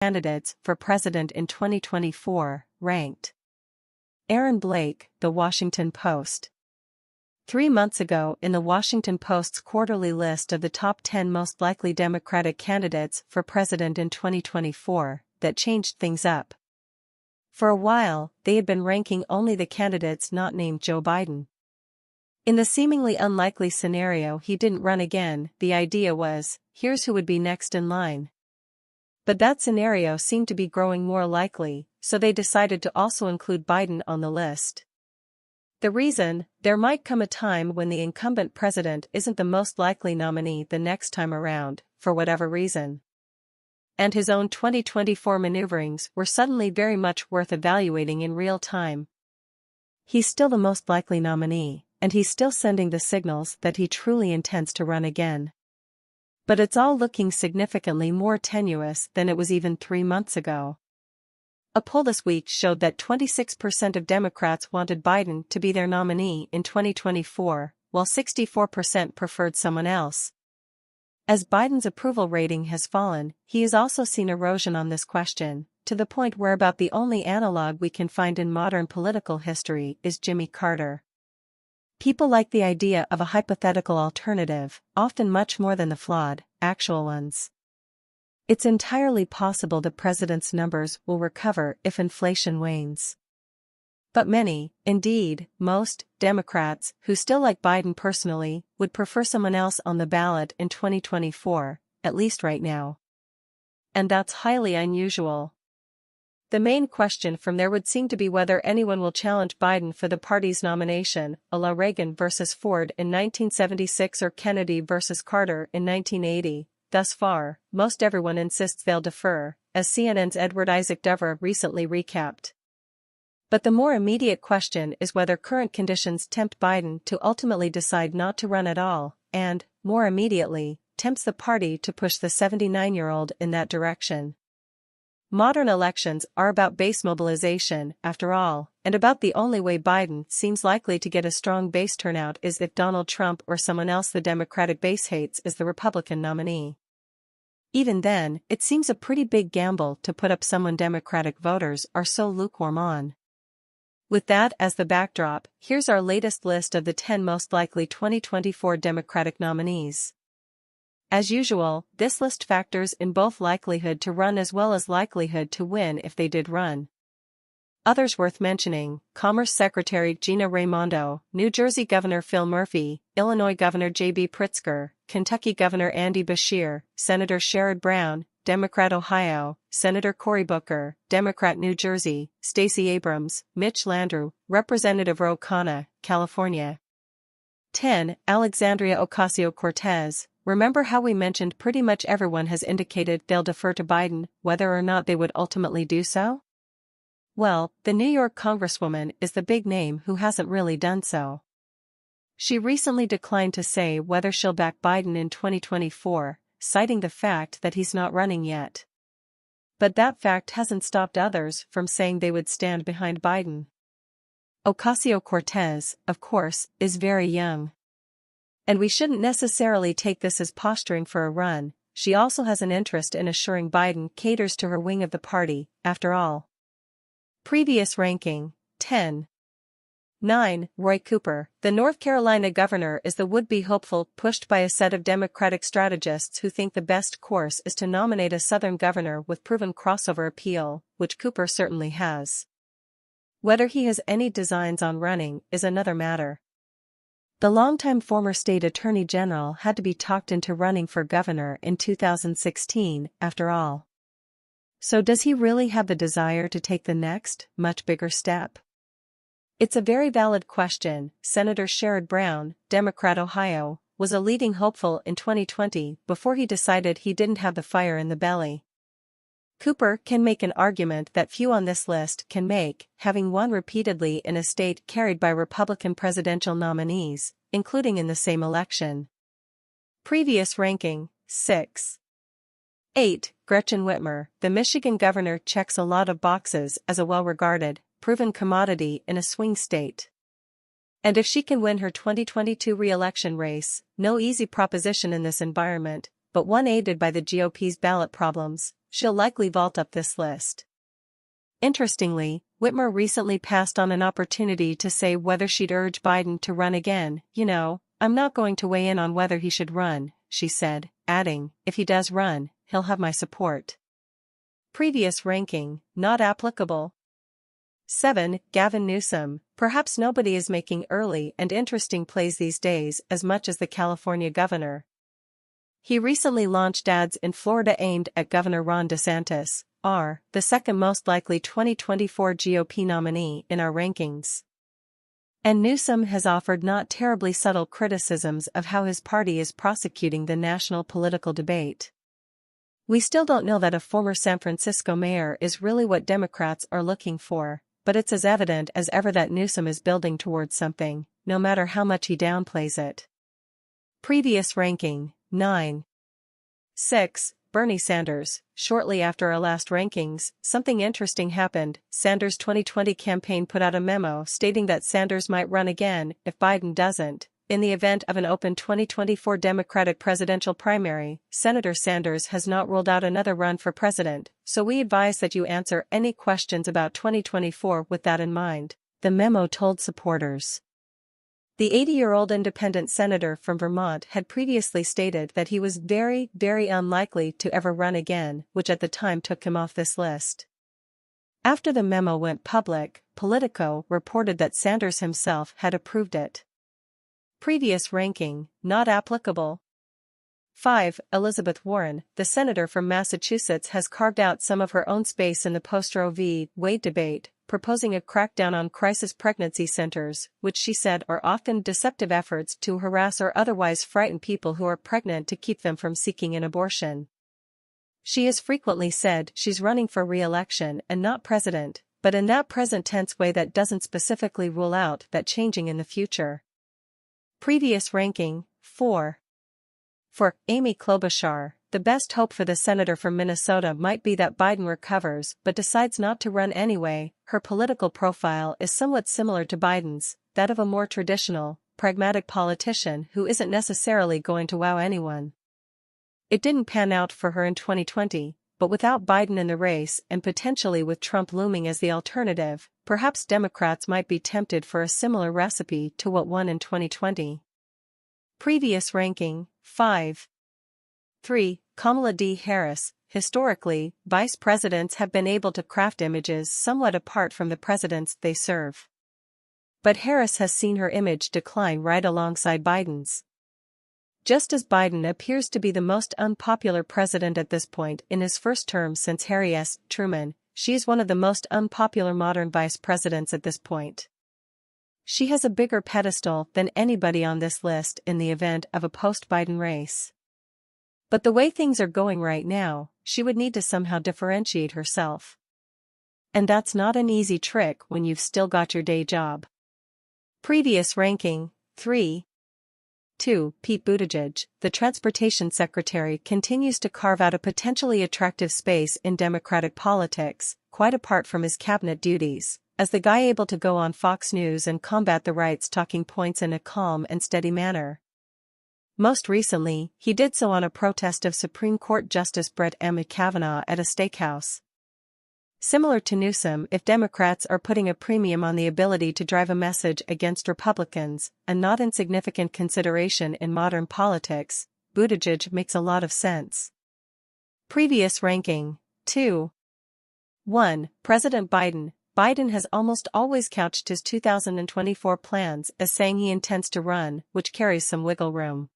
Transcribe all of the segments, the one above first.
candidates for president in 2024, ranked. Aaron Blake, The Washington Post. 3 months ago, in The Washington Post's quarterly list of the top 10 most likely Democratic candidates for president in 2024, that changed things up. For a while, they had been ranking only the candidates not named Joe Biden. In the seemingly unlikely scenario he didn't run again, the idea was, here's who would be next in line. But that scenario seemed to be growing more likely, so they decided to also include Biden on the list. The reason: there might come a time when the incumbent president isn't the most likely nominee the next time around, for whatever reason. And his own 2024 maneuverings were suddenly very much worth evaluating in real time. He's still the most likely nominee, and he's still sending the signals that he truly intends to run again. But it's all looking significantly more tenuous than it was even 3 months ago. A poll this week showed that 26% of Democrats wanted Biden to be their nominee in 2024, while 64% preferred someone else. As Biden's approval rating has fallen, he has also seen erosion on this question, to the point where about the only analog we can find in modern political history is Jimmy Carter. People like the idea of a hypothetical alternative, often much more than the flawed, actual ones. It's entirely possible the president's numbers will recover if inflation wanes. But many, indeed, most, Democrats who still like Biden personally would prefer someone else on the ballot in 2024, at least right now. And that's highly unusual. The main question from there would seem to be whether anyone will challenge Biden for the party's nomination, a la Reagan versus Ford in 1976 or Kennedy versus Carter in 1980. Thus far, most everyone insists they'll defer, as CNN's Edward Isaac Dover recently recapped. But the more immediate question is whether current conditions tempt Biden to ultimately decide not to run at all, and, more immediately, tempts the party to push the 79-year-old in that direction. Modern elections are about base mobilization, after all, and about the only way Biden seems likely to get a strong base turnout is if Donald Trump or someone else the Democratic base hates is the Republican nominee. Even then, it seems a pretty big gamble to put up someone Democratic voters are so lukewarm on. With that as the backdrop, here's our latest list of the 10 most likely 2024 Democratic nominees. As usual, this list factors in both likelihood to run as well as likelihood to win if they did run. Others worth mentioning: Commerce Secretary Gina Raimondo, New Jersey Governor Phil Murphy, Illinois Governor J.B. Pritzker, Kentucky Governor Andy Beshear, Senator Sherrod Brown, Democrat Ohio, Senator Cory Booker, Democrat New Jersey, Stacey Abrams, Mitch Landrieu, Representative Ro Khanna, California. 10. Alexandria Ocasio-Cortez. Remember how we mentioned pretty much everyone has indicated they'll defer to Biden, whether or not they would ultimately do so? Well, the New York Congresswoman is the big name who hasn't really done so. She recently declined to say whether she'll back Biden in 2024, citing the fact that he's not running yet. But that fact hasn't stopped others from saying they would stand behind Biden. Ocasio-Cortez, of course, is very young. And we shouldn't necessarily take this as posturing for a run. She also has an interest in assuring Biden caters to her wing of the party, after all. Previous ranking: 10. 9. Roy Cooper. The North Carolina governor is the would-be hopeful pushed by a set of Democratic strategists who think the best course is to nominate a Southern governor with proven crossover appeal, which Cooper certainly has. Whether he has any designs on running is another matter. The longtime former state attorney general had to be talked into running for governor in 2016, after all. So does he really have the desire to take the next, much bigger step? It's a very valid question. Senator Sherrod Brown, Democrat Ohio, was a leading hopeful in 2020 before he decided he didn't have the fire in the belly. Cooper can make an argument that few on this list can make, having won repeatedly in a state carried by Republican presidential nominees, including in the same election. Previous ranking: 6. 8. Gretchen Whitmer. The Michigan governor checks a lot of boxes as a well-regarded, proven commodity in a swing state. And if she can win her 2022 re-election race, no easy proposition in this environment, but one aided by the GOP's ballot problems, she'll likely vault up this list. Interestingly, Whitmer recently passed on an opportunity to say whether she'd urge Biden to run again. I'm not going to weigh in on whether he should run, she said, adding, if he does run, he'll have my support. Previous ranking, not applicable. 7. Gavin Newsom. Perhaps nobody is making early and interesting plays these days as much as the California governor. He recently launched ads in Florida aimed at Governor Ron DeSantis, the second most likely 2024 GOP nominee in our rankings. And Newsom has offered not terribly subtle criticisms of how his party is prosecuting the national political debate. We still don't know that a former San Francisco mayor is really what Democrats are looking for, but it's as evident as ever that Newsom is building towards something, no matter how much he downplays it. Previous ranking, 9. 6. Bernie Sanders. Shortly after our last rankings, something interesting happened. Sanders' 2020 campaign put out a memo stating that Sanders might run again if Biden doesn't. In the event of an open 2024 Democratic presidential primary, Senator Sanders has not ruled out another run for president, so we advise that you answer any questions about 2024 with that in mind, the memo told supporters. The 80-year-old independent senator from Vermont had previously stated that he was very, very unlikely to ever run again, which at the time took him off this list. After the memo went public, Politico reported that Sanders himself had approved it. Previous ranking, not applicable. 5. Elizabeth Warren. The senator from Massachusetts has carved out some of her own space in the post-Roe v. Wade debate, proposing a crackdown on crisis pregnancy centers, which she said are often deceptive efforts to harass or otherwise frighten people who are pregnant to keep them from seeking an abortion. She has frequently said she's running for re-election and not president, but in that present tense way that doesn't specifically rule out that changing in the future. Previous ranking, 4. For Amy Klobuchar, the best hope for the senator from Minnesota might be that Biden recovers but decides not to run anyway. Her political profile is somewhat similar to Biden's, that of a more traditional, pragmatic politician who isn't necessarily going to wow anyone. It didn't pan out for her in 2020, but without Biden in the race and potentially with Trump looming as the alternative, perhaps Democrats might be tempted for a similar recipe to what won in 2020. Previous ranking, 5. 3. Kamala D. Harris. Historically, vice presidents have been able to craft images somewhat apart from the presidents they serve. But Harris has seen her image decline right alongside Biden's. Just as Biden appears to be the most unpopular president at this point in his first term since Harry S. Truman, she is one of the most unpopular modern vice presidents at this point. She has a bigger pedestal than anybody on this list in the event of a post-Biden race. But the way things are going right now, she would need to somehow differentiate herself. And that's not an easy trick when you've still got your day job. Previous ranking, 3. 2. Pete Buttigieg, the transportation secretary, continues to carve out a potentially attractive space in Democratic politics, quite apart from his cabinet duties, as the guy able to go on Fox News and combat the right's talking points in a calm and steady manner. Most recently, he did so on a protest of Supreme Court Justice Brett M. Kavanaugh at a steakhouse. Similar to Newsom, if Democrats are putting a premium on the ability to drive a message against Republicans, a not insignificant consideration in modern politics, Buttigieg makes a lot of sense. Previous ranking, 2. 1. President Biden. Biden has almost always couched his 2024 plans as saying he intends to run, which carries some wiggle room.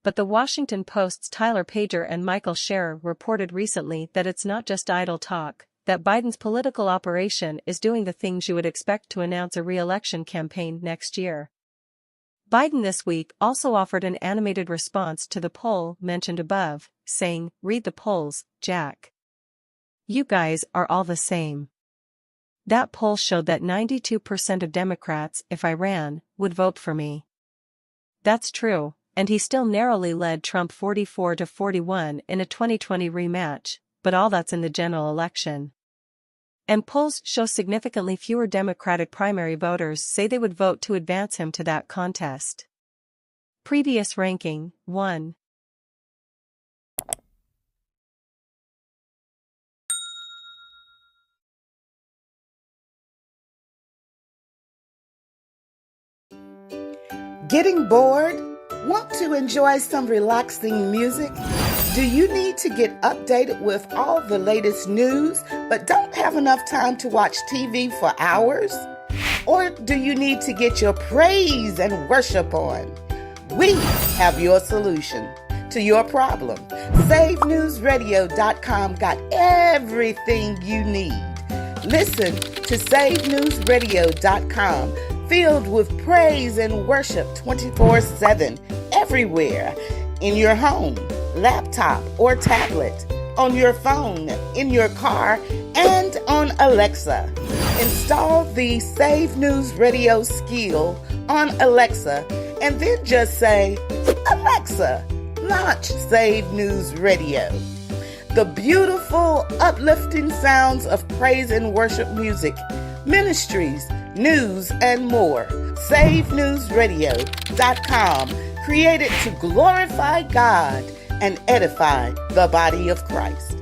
But the Washington Post's Tyler Pager and Michael Scherer reported recently that it's not just idle talk, that Biden's political operation is doing the things you would expect to announce a re-election campaign next year. Biden this week also offered an animated response to the poll mentioned above, saying, "Read the polls, Jack. You guys are all the same." That poll showed that 92% of Democrats, if I ran, would vote for me. That's true, and he still narrowly led Trump 44-41 in a 2020 rematch, but all that's in the general election. And polls show significantly fewer Democratic primary voters say they would vote to advance him to that contest. Previous ranking, 1. Getting bored? Want to enjoy some relaxing music? Do you need to get updated with all the latest news, but don't have enough time to watch TV for hours? Or do you need to get your praise and worship on? We have your solution to your problem. SAVEDnewsRadio.com got everything you need. Listen to SAVEDnewsRadio.com, filled with praise and worship 24/7, everywhere, in your home, laptop, or tablet, on your phone, in your car, and on Alexa. Install the Save News Radio skill on Alexa, and then just say, "Alexa, launch Save News Radio." The beautiful, uplifting sounds of praise and worship music, ministries, news, and more. SaveNewsRadio.com, created to glorify God and edify the body of Christ.